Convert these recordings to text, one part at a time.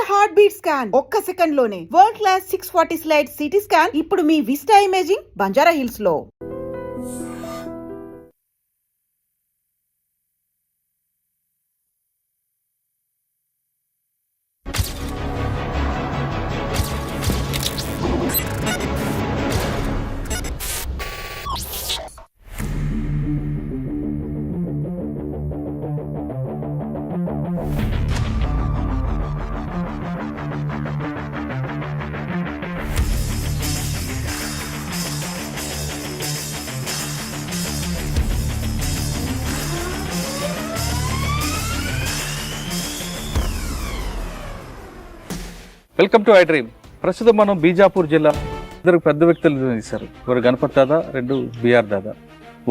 Heart beat scan ఒక్క second లోనే world class 640 slide CT scan ఇప్పుడు మీ విస్టా ఇమేజింగ్ బంజారా హిల్స్ లో. Welcome to I dream. ప్రస్తుతం మనం బీజాపూర్ జిల్లా ఇద్దరు పెద్ద వ్యక్తులు తీశారు. ఒకరు గణపతి దాదా, రెండు బిఆర్ దాదా.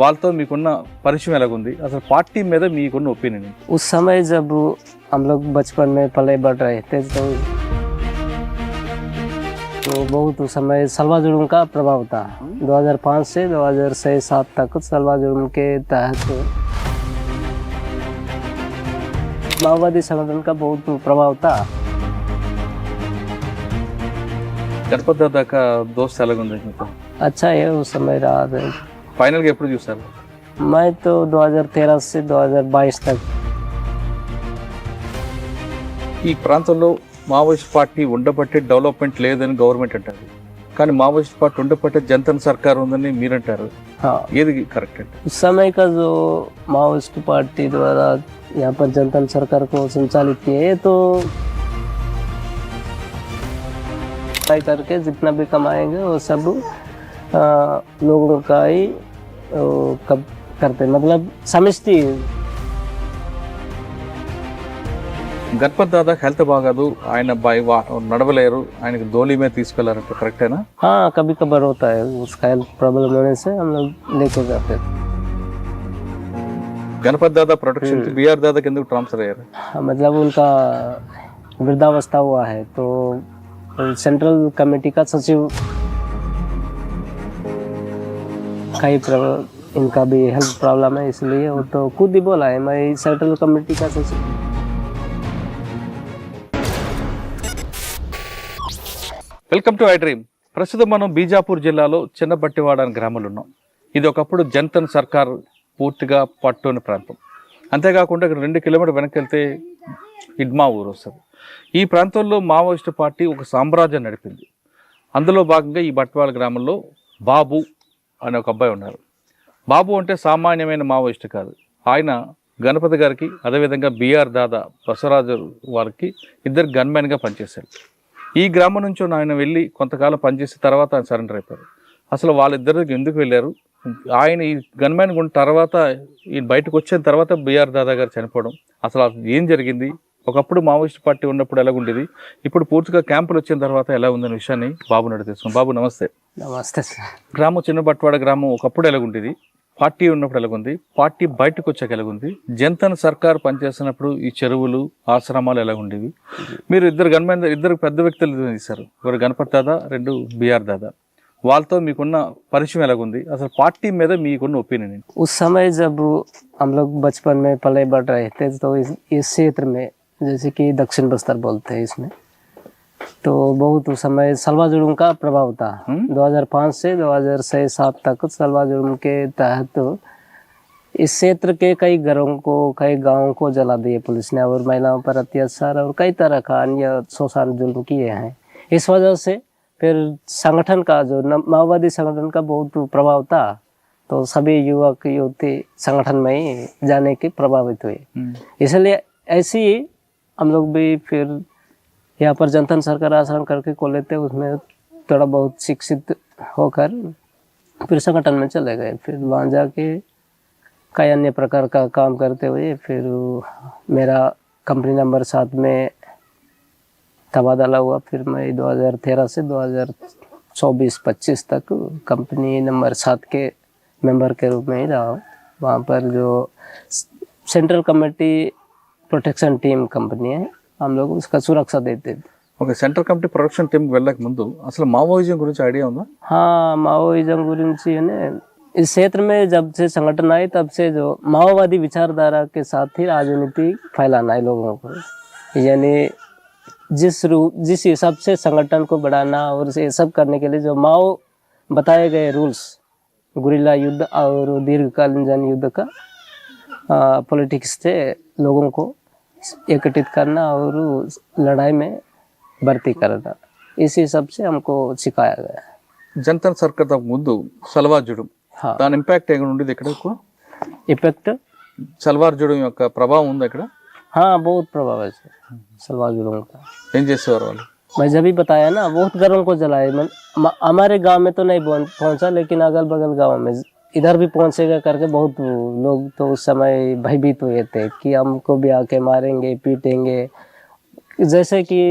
వాళ్ళతో మీకున్న పరిచయం ఎలాగుంది, అసలు పార్టీ మీద మీకున్న ఒపీనియన్? उस समय जब हम लोग बचपन में पले बढ़ रहे थे तो बहुत उस समय सलवा जुर्म का प्रभाव था. 2005 से 2006-07 तक सलवा जुर्म के तहत माओवादी संगठन का बहुत प्रभाव था. గణపతి దాదా का दोस्त ఎలాగుంది మీకు? अच्छा है उस समय रहा. ఫైనల్గా ఎప్పుడు చూసారు? मैं तो 2013 से 2022 तक. ఈ ప్రాంతంలో మావోయిస్ట్ పార్టీ ఉండబట్టే డెవలప్మెంట్ లేదని గవర్నమెంట్ అంటారు, కానీ మావోయిస్ట్ పార్టీ ఉండబట్టే జనతా సర్కార్ ఉందని మీరంటారు. ఏది కరెక్ట్ అంటే? उस समय का जो माओइस्ट पार्टी द्वारा यहाँ पर जनता सरकार को संचालित किए तो करके जितना भी कमाएंगे वो सब लोगों का ही कब करते, मतलब समझती. గణపతి దాదా హెల్త్ బాగాదు, ఆయన నడవలేరు, ఆయనకి ధోలి మీద తీసుకెళ్లారంటే కరెక్టేనా? हाँ, कभी कभार होता है. उसका हेल्थ प्रॉब्लम होने से हम लोग लेके जाते हैं. గణపతి దాదా ప్రొటెక్షన్ బిఆర్ దాదా కింద ట్రాన్స్ఫర్ అయ్యారు. मतलब उनका वृद्धावस्था हुआ है तो सेंट्रल कमेटी का सचिव इनका भी हेल्थ प्रॉब्लम है, इसलिए वो तो खुद ही बोला है मैं सेंट्रल कमेटी का सचिव. Welcome to I dream. ప్రస్తుతం మనం బీజాపూర్ జిల్లాలో చిన్నబట్టివాడ అనే గ్రామంలో ఉన్నాం. ఇది ఒకప్పుడు జనతా సర్కార్ పూర్తిగా పట్టుని ప్రాంతం. అంతేకాకుండా ఇక్కడ 2 కిలోమీటర్ వెనక్కి వెళ్తే ఇడ్మా ఊరు వస్తుంది. ఈ ప్రాంతంలో మావోయిస్టు పార్టీ ఒక సామ్రాజ్యం నడిపింది. అందులో భాగంగా ఈ బట్టివాడ గ్రామంలో బాబు అనే ఒక అబ్బాయి ఉన్నారు. బాబు అంటే సామాన్యమైన మావోయిస్టు కాదు. ఆయన గణపతి గారికి, అదేవిధంగా బిఆర్ దాదా బసవరాజు వారికి ఇద్దరు గన్మెన్గా పనిచేశారు. ఈ గ్రామం నుంచి ఆయన వెళ్ళి కొంతకాలం పనిచేసిన తర్వాత ఆయన సరెండర్ అయిపోయారు. అసలు వాళ్ళిద్దరికి ఎందుకు వెళ్ళారు, ఆయన ఈ గన్మెన్ ఉన్న తర్వాత ఈ బయటకు వచ్చిన తర్వాత బిఆర్ దాదా గారు చనిపోవడం, అసలు ఏం జరిగింది, ఒకప్పుడు మావోయిస్ట్ పార్టీ ఉన్నప్పుడు ఎలా ఉండేది, ఇప్పుడు పూర్తిగా క్యాంపులు వచ్చిన తర్వాత ఎలా ఉందనే విషయాన్ని బాబు నడి తెలుసుకున్నాం. బాబు నమస్తే. నమస్తే సార్. గ్రామం చిన్నబట్టివాడ గ్రామం ఒకప్పుడు ఎలాగుండేది, పార్టీ ఉన్నప్పుడు ఎలాగుంది, పార్టీ బయటకు వచ్చాక ఎలాగుంది, జనతా సర్కార్ పనిచేస్తున్నప్పుడు ఈ చెరువులు ఆశ్రమాలు ఎలాగుండేవి? మీరు ఇద్దరు పెద్ద వ్యక్తులు తీశారు. ఒకరు గణపతి దాదా, రెండు బిఆర్ దాదా. వాళ్ళతో మీకున్న పరిచయం ఎలాగుంది, అసలు పార్టీ మీద మీకున్న ఒపీనియన్? उस समय जब हम लोग बचपन में पले बढ़ रहे थे तो इस क्षेत्र में जैसे कि दक्षिण बस्तर बोलते हैं इसमें, तो बहुत उस समय सलवा जुर्म का प्रभाव था. 2005 से 2006-07 तक सलवा जुर्म के तहत इस क्षेत्र के कई घरों को, कई गांवों को जला दिए पुलिस ने और महिलाओं पर अत्याचार और कई तरह का अन्य शोषण जुर्म किए हैं. इस वजह से फिर संगठन का जो माओवादी संगठन का बहुत प्रभाव था, तो सभी युवक युवती संगठन में ही जाने के प्रभावित हुए. इसलिए ऐसी ही हम लोग भी फिर यहाँ पर जनता सरकार आश्रम करके खोले थे, उसमें थोड़ा बहुत शिक्षित होकर फिर संगठन में चले गए. फिर वहाँ जाके कई अन्य प्रकार का काम करते हुए फिर मेरा कंपनी नंबर 7 में तबादला हुआ. फिर मैं 2013 से 2024-25 तक कंपनी नंबर 7 के मेंबर के रूप में ही रहा हूँ. वहाँ पर जो central committee protection team company है, हम लोग उसका सुरक्षा देते थे. ఓకే, సెంట్రల్ కమిటీ ప్రొడక్షన్ టీంకి వెళ్ళక ముందు అసలు మావోయిజం గురించి ఐడియా ఉందా? हाँ, माओइज्म गुరించి इस क्षेत्र में जब से संगठन आए तब से जो माओवादी विचारधारा के साथ ही राजनीति फैलाना है लोगों को, यानी जिस हिसाब से संगठन को बढ़ाना और ये सब करने के लिए जो माओ बताए गए रूल्स, गुरिल्ला युद्ध और दीर्घकालीन जन युद्ध का पॉलिटिक्स से लोगों को एकत्रित करना और लड़ाई में भर्ती करना, इस हिसाब से हमको सिखाया गया। జంతర్ సర్కార్ ముందు సల్వార్ జుడుం हाँ, దాని ఇంపాక్ట్ ఎక్కడ ఉండేది ఇక్కడ ఎక్కువ? इफेक्ट సల్వార్ జుడుం యొక్క ప్రభావం ఉంది అక్కడ? हाँ बहुत प्रभाव है सलवार जुलूम का। ఏం చేసేవారు వాళ్ళు? मैं जब भी बताया ना, बहुत घरों को जलाए। हमारे गांव में तो नहीं पहुंचा, लेकिन अगल बगल गांव में इधर भी पहुंचेगा करके बहुत लोग तो उस समय भयभीत हुए थे कि हमको भी आके मारेंगे, पीटेंगे। जैसे कि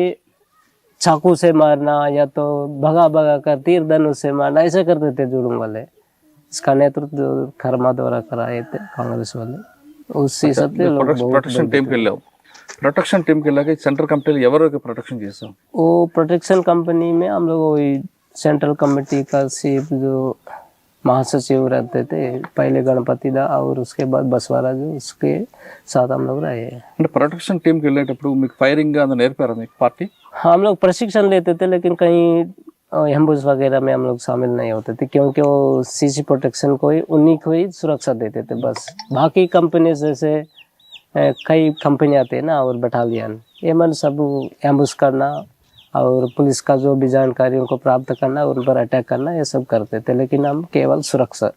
चाकू से मारना या तो भगा भगा कर तीर धनुष से मारना, ऐसे करते थे जुलूम वाले। इसका नेतृत्व खरमा द्वारा कराए थे कांग्रेस वाले। उस हिसाब से लोग बहुत ప్రొటెక్షన్ టీంకి వెళ్ళావు. ప్రొటెక్షన్ టీంకి వెళ్ళాక సెంట్రల్ కమిటీలు ఎవరికి ప్రొటెక్షన్ చేస్తాం? वो प्रोटेक्शन कंपनी में हम लोग वही सेंट्रल कमेटी का चीफ जो महासचिव रहते थे पहले, गणपति दा, और उसके बाद बसवारा जो, उसके साथ हम लोग रहे। అంటే ప్రొటెక్షన్ టీంకి వెళ్ళేటప్పుడు మీకు ఫైరింగ్ అది నేర్పారా మీకు పార్టీ? हाँ, हम लोग प्रशिक्षण लेते थे, लेकिन कहीं एम्बुश वगैरह में हम लोग शामिल नहीं होते थे, क्योंकि वो सीसी प्रोटेक्शन को ही, उन्हीं को ही सुरक्षा देते थे बस। बाकी कंपनी जैसे कई कंपनियां आते हैं ना और बटालियन, ये मन सब एम्बुश करना और पुलिस का जो भी जानकारियों को प्राप्त करना, उन पर अटैक करना, ये सब करते थे। लेकिन हम केवल सुरक्षा,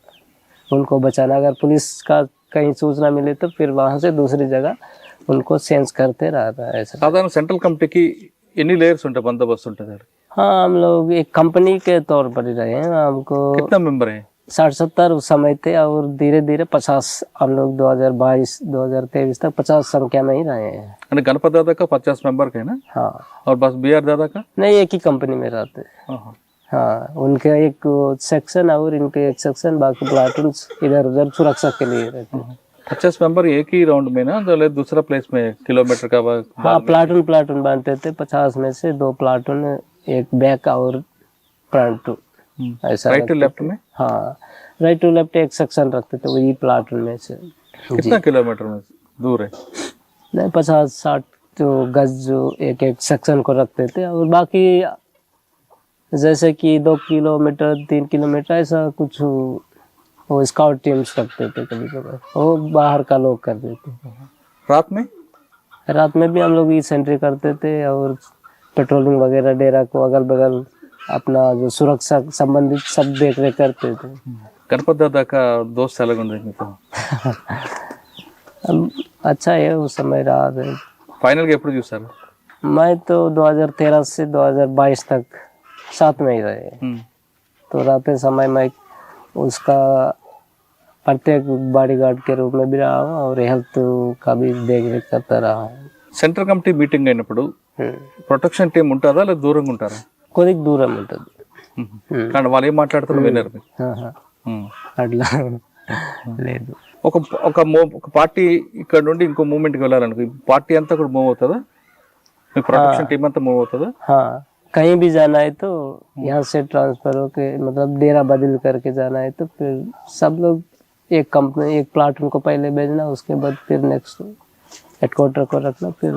उनको बचाना। अगर पुलिस का कहीं सूचना मिले तो फिर वहाँ से दूसरी जगह उनको चेंज करते रहता है ऐसा। సాధారణ సెంట్రల్ కమిటీకి ఎన్ని లేయర్స్ ఉంటాయి, బందోబస్తు ఉంటుంది? हाँ, हम लोग एक कंपनी के तौर पर ही रहे हैं। हमको कितना मेंबर है? 60-70 उस समय थे, और धीरे धीरे 50 हम लोग 2022-2023 तक 50 संख्या में ही रहे हैं। అంటే గణపతి దాదా का 50 मेंबर का है ना, हाँ, और बस बीआर दादा का? नहीं, एक ही कंपनी में रहते। हाँ. हाँ, उनके एक सेक्शन और इनके एक सेक्शन, बाकी प्लाटून इधर उधर सुरक्षा के लिए रहते हैं। 50 मेंबर एक ही राउंड में ना, तो दूसरा प्लेस में किलोमीटर का हाँ, प्लाटून बांटते थे। 50 में से 2 प्लाटून, एक बैक और फ्रंट टू, ऐसा राइट टू रखते लेफ्ट थे। में? हाँ, राइट टू लेफ्ट एक सेक्शन रखते थे वही प्लाटून में से। कितना किलोमीटर में दूर है? नहीं, 50-60 जो गज जो एक एक सेक्शन को रखते थे, और बाकी जैसे कि 2 किलोमीटर 3 किलोमीटर ऐसा कुछ वो स्काउट टीम्स रखते थे कभी कभी, वो बाहर का लोग कर देते थे। रात में? रात में भी हम लोग ये सेंट्री करते थे और पेट्रोलिंग वगैरह, डेरा को अगल बगल अपना जो सुरक्षा संबंधित सब देख रेख करते थे। गणपत दादा का दोस्त अलग होने तो अच्छा है, उस समय रहा है। फाइनल के ఎప్పుడు చూసారు? मैं तो 2013 से 2022 तक साथ में ही रहे। तो रहते समय मैं उसका प्रत्येक बॉडीगार्ड के रूप में भी रहा हूँ और हेल्थ का भी देख रेख करता रहा हूँ। సెంట్రల్ కమిటీ మీటింగ్ అయినప్పుడు ప్రొటెక్షన్ టీం ఉంటుందా లేదా దూరంగా ఉంటారా? కొద్దిగా దూరం ఉంటుంది. కానీ వాళ్ళు ఏం మాట్లాడుతారో వినరు మీరు? అట్లా లేదు. ఒక పార్టీ ఇక్కడ నుండి ఇంకో మూవ్మెంట్కి వెళ్ళాలనుకో, పార్టీ అంతా కూడా మూవ్ అవుతుందా? మీ ప్రొటెక్షన్ టీం అంతా మూవ్ అవుతుందా? हाँ, कहीं भी जाना है तो यहाँ से ट्रांसफर होके, मतलब डेरा बदल करके जाना है तो फिर सब लोग एक कंपनी, एक प्लाटून को पहले भेजना, उसके बाद फिर नेक्स्ट हेडक्वार्टर को रखना, फिर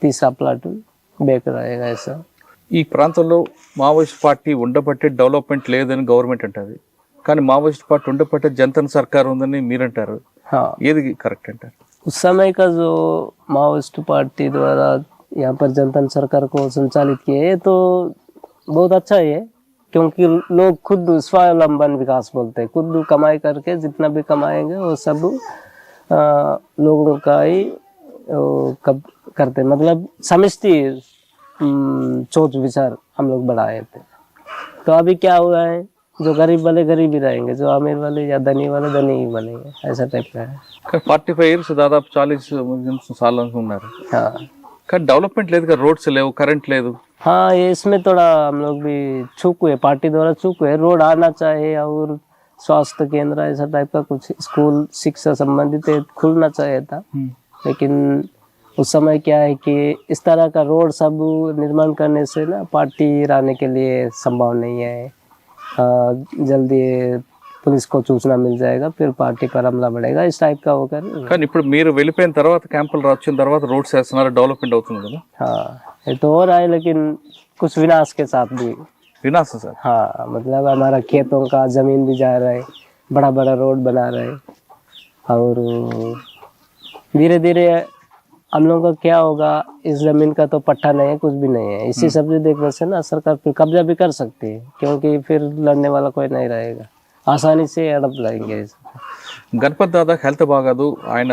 तीसरा प्लाटून बैक रहेगा ऐसा। ఈ ప్రాంతంలో మావోయిస్ట్ పార్టీ ఉండబట్టే డెవలప్మెంట్ లేదని గవర్నమెంట్ అంటారు, కానీ మావోయిస్ట్ పార్టీ ఉండబట్టే జనతా సర్కార్ ఉందని మీరంటారు. हाँ, ఏది కరెక్ట్ అంటారు? उस समय का जो माओइस्ट पार्टी द्वारा यहाँ पर जनता सरकार को संचालित किया है तो बहुत अच्छा है, क्योंकि लोग खुद स्वावलंबन विकास बोलते हैं, खुद कमाई करके जितना भी कमाएंगे वो सब लोगों का ही करते, मतलब समझती सोच विचार हम लोग बढ़ाए थे। तो अभी क्या हुआ है, जो गरीब वाले गरीब ही रहेंगे, जो अमीर वाले या धनी वाले धनी ही बनेंगे, ऐसा टाइप का है। 45 ఇయర్స్ దాదాపు 40 సార్లు ఉన్నారు. हाँ, కానీ డెవలప్మెంట్ లేదు కదా, రోడ్స్ లేవు, కరెంట్ లేదు. हाँ, ये इसमें थोड़ा हम लोग भी चूक हुए, पार्टी द्वारा चूक हुए। रोड आना चाहिए और स्वास्थ्य केंद्र ऐसा टाइप का कुछ स्कूल शिक्षा संबंधित खुलना चाहिए था, लेकिन उस समय क्या है कि इस तरह का रोड सब निर्माण करने से ना पार्टी आने के लिए संभव नहीं है। जल्दी पुलिस को सूचना मिल जाएगा, फिर पार्टी पर हमला बढ़ेगा, इस टाइप का होकर। కానీ ఇప్పుడు మీరు వెళ్ళిపోయిన తర్వాత క్యాంపులు వచ్చిన తర్వాత రోడ్స్ వేస్తున్నారు, డెవలప్మెంట్ అవుతుంది కదా? हाँ, ये तो हो रहा है, लेकिन कुछ विनाश के साथ भी। వినాశం సార్. हाँ, मतलब हमारा खेतों का जमीन भी जा रहा है, बड़ा बड़ा रोड बना रहे हैं, और धीरे धीरे हम लोगों का क्या होगा, इस जमीन का तो पट्टा नहीं है, कुछ भी नहीं है। इसी सब जो देखने से ना सरकार फिर कब्जा भी कर सकती है, क्योंकि फिर लड़ने वाला कोई नहीं रहेगा, आसानी से हड़प लाएंगे। గణపతి దాదాకి హెల్త్ బాగాదు, ఆయన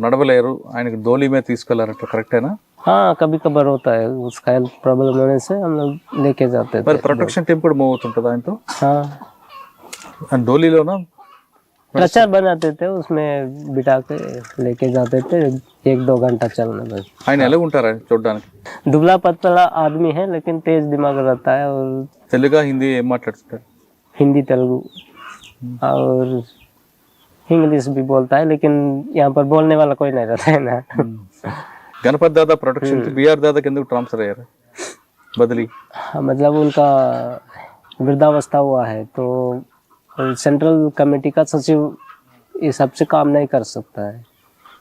నడవలేరు, ఆయనకి డోలీ మీద తీసుకెళ్లారట, కరెక్టేనా? हाँ, कभी कभार होता है, उसका हेल्थ प्रॉब्लम होने से हम लोग लेके जाते మరి थे। ప్రొటెక్షన్ టీం కూడా మూవ్ అవుతుంటుంది ఆయనతో? हाँ, ఆయన డోలీలోనా? प्रचार बनाते थे, उसमें बिठा के लेके जाते थे, 1-2 घंटा चलना बस। ఆయన ఎలా ఉంటారు ఆయన చూడడానికి? दुबला पतला आदमी है, लेकिन तेज दिमाग रहता है, और తెలుగా హిందీ ఏం మాట్లాడుతుంటారు? हिंदी तेलुगु और इंग्लिश भी बोलता है, लेकिन यहाँ पर बोलने वाला कोई नहीं रहता है ना। గణపతి దాదా ప్రొటెక్షన్ బీఆర్ దాదాకి ఎందుకు ట్రాన్స్ఫర్ అయ్యారు, బదిలీ? हाँ, मतलब उनका वृद्धावस्था हुआ है, तो सेंट्रल कमेटी का सचिव इस सब से काम नहीं कर सकता है,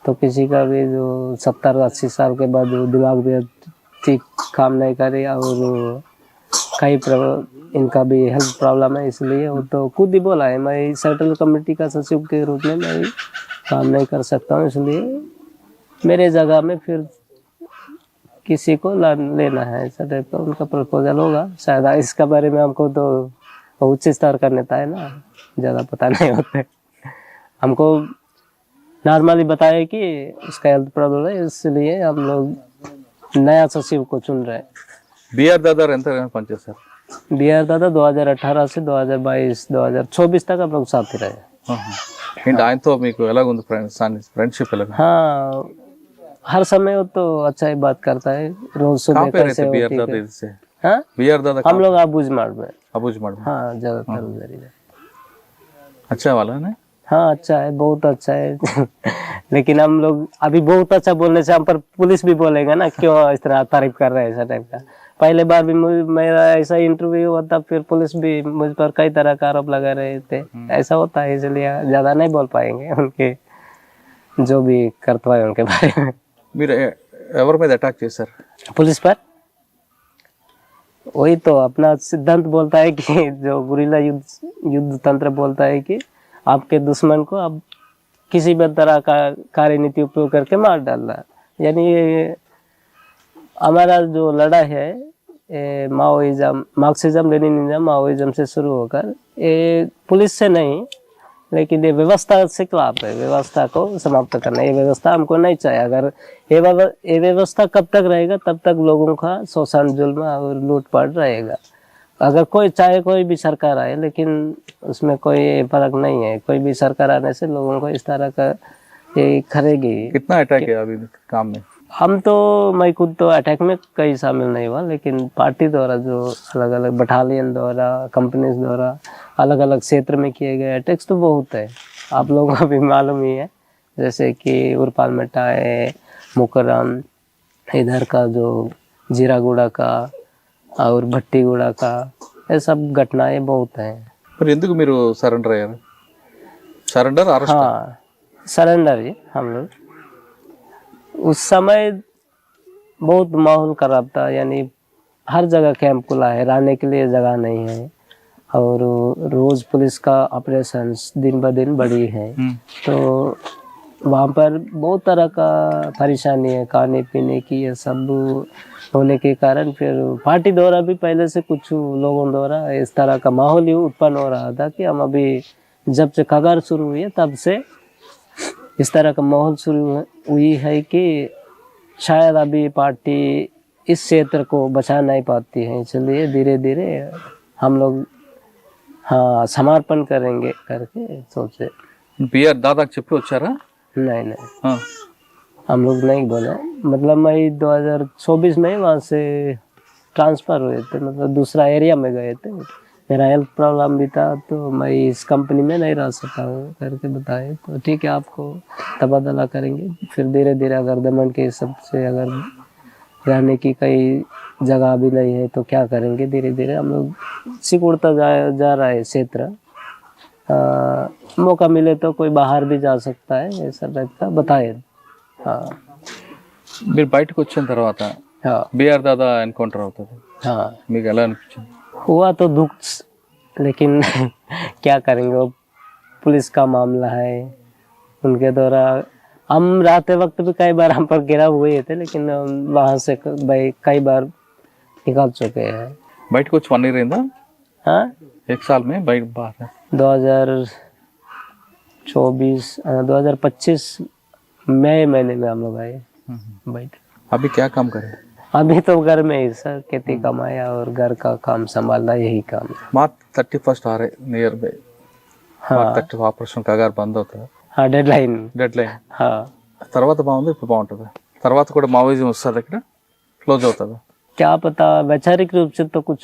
तो किसी का भी जो 70-80 साल के बाद जो दिमाग भी ठीक काम नहीं करे, और कई इनका भी हेल्थ प्रॉब्लम है, इसलिए वो तो खुद ही बोला है, मैं सेंट्रल कमेटी का सचिव के रूप में मैं काम नहीं कर सकता हूँ, इसलिए मेरे जगह में फिर किसी को लेना है, ऐसा टाइप का उनका प्रपोजल होगा शायद। इसका बारे में हमको तो उच्च स्तर का नेता है ना, ज़्यादा पता नहीं होता है। हमको नॉर्मली बताया कि उसका हेल्थ प्रॉब्लम है, इसलिए हम लोग नया सचिव को चुन रहे हैं। బీఆర్ దాదా ఎంత పనిచేస్తారు? BR दादा 2018 से 2022, 2024 तक हम लोग साथ ही रहे। ఏంటి ఆయనతో మీకు ఎలాగుంది ఫ్రెండ్షిప్ ఎలాగ? हाँ, हर समय वो तो अच्छा ही बात करता है, रोज सुबह कहाँ पे कैसे रहते बीआर होती दादा है। इससे? हाँ, बीआर दादा हम लोग अबूझ मार्ग में। अबूझ मार्ग में? हाँ, ज्यादातर उधर ही रहे। अच्छा वाला है ना? हाँ, अच्छा है, बहुत अच्छा है। लेकिन हम लोग अभी बहुत अच्छा बोलने से हम पर पुलिस भी बोलेगा ना, क्यों इस तरह तारीफ कर रहे हैं, ऐसा टाइप का। पहले बार भी मेरा ऐसा इंटरव्यू हुआ था, फिर पुलिस भी मुझ पर कई तरह का आरोप लगा रहे थे, ऐसा होता है, इसलिए ज्यादा नहीं बोल पाएंगे उनके जो भी कर्तव्य है उनके बारे में। మీరు ఎవరి మీద అటాక్ చేశారు? पुलिस पर वही तो अपना सिद्धांत बोलता है कि जो गुरिल्ला युद्ध तंत्र बोलता है कि आपके दुश्मन को आप किसी भी तरह का कार्यनीति उपयोग करके मार डालना, यानी हमारा जो लड़ाई है माओइज्म, मार्क्सिज्म लेनिनिज्म माओइज्म से शुरू होकर ये पुलिस से नहीं, लेकिन ये व्यवस्था से खिलाफ है, व्यवस्था को समाप्त करना, ये व्यवस्था हमको नहीं चाहिए। अगर ये व्यवस्था कब तक रहेगा, तब तक लोगों का शोषण, जुल्म और लूटपाट रहेगा। अगर कोई चाहे कोई भी सरकार आए, लेकिन उसमें कोई फर्क नहीं है, कोई भी सरकार आने से लोगों को इस तरह का ये करेगी। कितना अटैक है अभी काम में? हम तो मैं खुद तो अटैक में कहीं शामिल नहीं हुआ, लेकिन पार्टी द्वारा जो अलग अलग बटालियन द्वारा, कंपनीज द्वारा अलग अलग क्षेत्र में किए गए अटैक्स तो बहुत है, आप लोगों को भी मालूम ही है, जैसे कि उरपाल मेटा है, मुकरम, इधर का जो जीरागुड़ा का और भट्टीगुड़ा का, ये सब घटनाएं बहुत हैं। మరి ఎందుకు మీరు సరెండర్ అయ్యారు? Surrender arrest? हाँ, सरेंडर ही हम लोग। उस समय बहुत माहौल खराब था, यानी हर जगह कैंप खुला है, रहने के लिए जगह नहीं है, और रोज पुलिस का ऑपरेशन दिन ब दिन बढ़ी है, तो वहाँ पर बहुत तरह का परेशानी है, खाने पीने की, ये सब होने के कारण फिर पार्टी द्वारा भी पहले से कुछ लोगों द्वारा इस तरह का माहौल ही उत्पन्न हो रहा था कि हम अभी जब से कगार शुरू हुई है तब से इस तरह का माहौल शुरू हुई है कि शायद अभी पार्टी इस क्षेत्र को बचा नहीं पाती है, इसलिए धीरे धीरे हम लोग हाँ समर्पण करेंगे करके सोचे। బీఆర్ దాదాకి చెప్పి వచ్చారా? नहीं नहीं, ఆ. हम लोग नहीं बोले, मतलब मैं 2024 में वहाँ से ट्रांसफ़र हुए थे, मतलब दूसरा एरिया में गए थे, मेरा हेल्थ प्रॉब्लम भी था, तो मैं इस कंपनी में नहीं रह सकता हूँ करके बताए, तो ठीक है आपको तबादला करेंगे। फिर धीरे धीरे अगर दमन के सबसे अगर रहने की कई जगह भी नहीं है तो क्या करेंगे, धीरे धीरे हम लोग सिकुड़ता जा रहा है क्षेत्र, मौका मिले तो कोई बाहर भी जा सकता है, ऐसा रहता बताए। हाँ మీరు బయటకు వచ్చిన తర్వాత हाँ బిఆర్ దాదా ఎన్కౌంటర్ అవుతుంది, हाँ మీకు ఎలా అనిపించింది? हुआ तो दुख, लेकिन क्या करेंगे, वो पुलिस का मामला है। उनके द्वारा हम रहते वक्त भी कई बार हम पर गिरा हुए थे, लेकिन हम वहाँ से भाई कई बार निकाल चुके हैं। బయటకు వచ్చి 1 ఇయర్ అయిందా? हाँ 1 साल में బయట బాహర్ है। 2025 मई महीने में हम लोग आए बैठ। अभी क्या काम करे? अभी तो घर में ही सर, खेती कमाया और घर का काम संभालना, यही काम है। मार्च 31 आ रहे नियर बाय। हाँ 30 ఆపరేషన్ కగారు బంద్ అవుతుంది, हाँ डेडलाइन। డెడ్ లైన్ हाँ తర్వాత బాగుంది, ఇప్పుడు బాగుంటుంది, తర్వాత కూడా మావోయిజం వస్తుంది, ఇక్కడ క్లోజ్ అవుతుంది। क्या पता, वैचारिक रूप से तो कुछ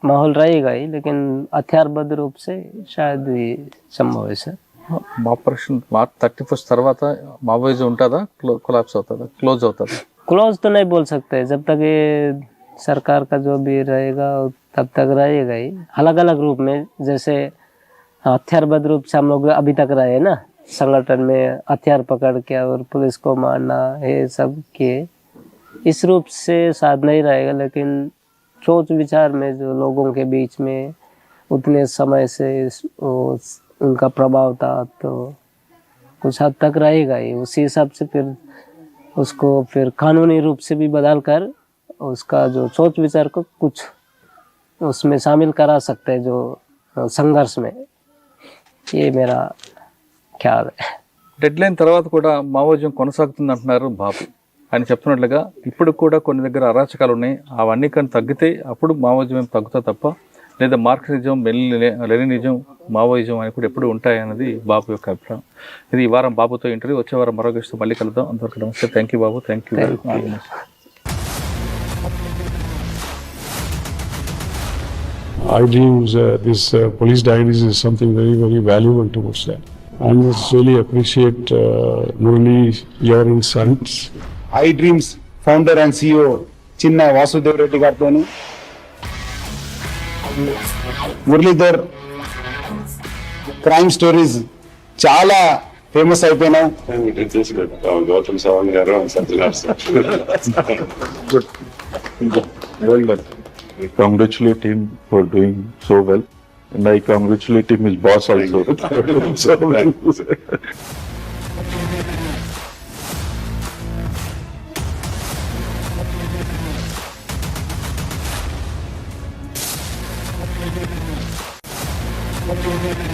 माहौल रहेगा ही, लेकिन हथियारबद्ध रूप से शायद ये संभव है सर। ఆపరేషన్ మార్చ్ 31 తర్వాత మావోయిజం ఉంటుందా, కొలాప్స్ అవుతుందా, క్లోజ్ అవుతుందా? क्लोज तो नहीं बोल सकते, जब तक ये सरकार का जो भी रहेगा तब तक रहेगा ही, अलग अलग रूप में। जैसे हथियारबद्ध रूप से हम लोग अभी तक रहे ना, संगठन में हथियार पकड़ के और पुलिस को मारना, ये सब किए, इस रूप से शायद नहीं रहेगा। लेकिन सोच विचार में जो लोगों के बीच में उतने समय से उनका प्रभाव था, तो कुछ हद तक रहेगा ही। उसी हिसाब से फिर उसको फिर कानूनी रूप से भी बदल कर उसका जो सोच विचार को कुछ उसमें शामिल करा सकते हैं, जो संघर्ष में। ये मेरा ख्याल है। డెడ్ లైన్ తర్వాత కూడా మావోయిజం కొనసాగుతుంది అంటున్నారు బాబు. ఆయన చెప్తున్నట్లుగా ఇప్పుడు కూడా కొన్ని దగ్గర అరాచకాలు ఉన్నాయి, అవన్నీ కానీ తగ్గితే అప్పుడు మావోయిజం ఏం తగ్గుతా తప్ప, లేదా మార్క్సిజం, లెనినిజం, మావోయిజం అని కూడా ఎప్పుడు ఉంటాయన్నది బాబు యొక్క అభిప్రాయం. ఇది ఈ వారం బాబుతో ఇంటర్వ్యూ, వచ్చే వారం మరో గెస్ట్తో మళ్ళీ కలుద్దాం. అంతవరకు నమస్తే. Thank you Babu, thank you. I dreams, this police diaries is something very, very valuable towards that. I must really appreciate Murali, your insights. I dreams founder and CEO చిన్న వాసుదేవ్ రెడ్డి గారితో మురళీధర్ క్రైమ్ స్టోరీస్ చాలా famous అయిపోయినాయి. Gautam Sawan garu and Satyanar sir. Good. Well done. I congratulate him for doing so well, and I congratulate him his boss also. So well. Thank you.